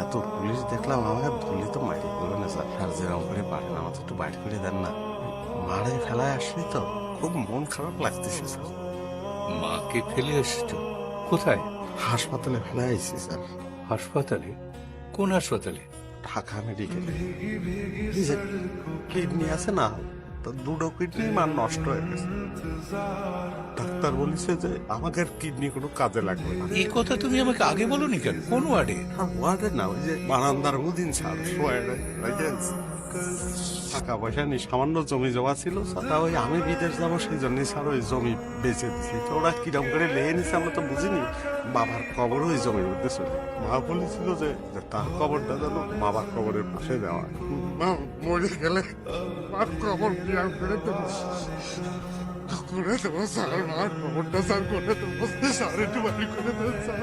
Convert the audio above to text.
এত পুলিশ দেখলাম, আমাকে ধরলে তো মারি বলবে না স্যার। আর যেরকম করে পারেন আমাকে একটু বাইর করে দেন না। মারে ফেলায় আসলি তো, খুব মন খারাপ লাগতেছে স্যার। মাকে ফেলে এসেছো? কোথায়? হাসপাতালে ফেলায় আইছি স্যার। হাসপাতালে? কোন হাসপাতালে? ঢাকা মেডিকেলে। কিডনি আছে না, তো দুটো কিডনি মার নষ্ট হয়ে গেছে। ডাক্তার বলেছে যে আমাকে আর কিডনি কোনো কাজে লাগবে না। এই কথা তুমি আমাকে আগে বলোনি কেন? কোন ওয়ার্ডে? ওয়ার্ডে না, ওই যে বারান্দার উদিন স্যার ওয়ার্ডে। টাকা পয়সা নেই, সামান্য জমি জমা ছিল, তা ওই আমি বিদেশ যাবো সেই জন্যই স্যার ওই জমি বেঁচে দিছি। তো ওরা কিরম করে লেগে নিছে আমরা তো বুঝিনি। বাবার কবর ওই জমির মধ্যে ছিল। মা বলেছিল যে তার কবরটা যেন বাবার কবরের পাশে দেওয়া। মা মরে গেলে মার কবর কিরম করে দেবো, করে দেবো স্যার। মার কবরটা স্যার করে দেবো স্যার, একটু বাড়ি করে দেবো স্যার।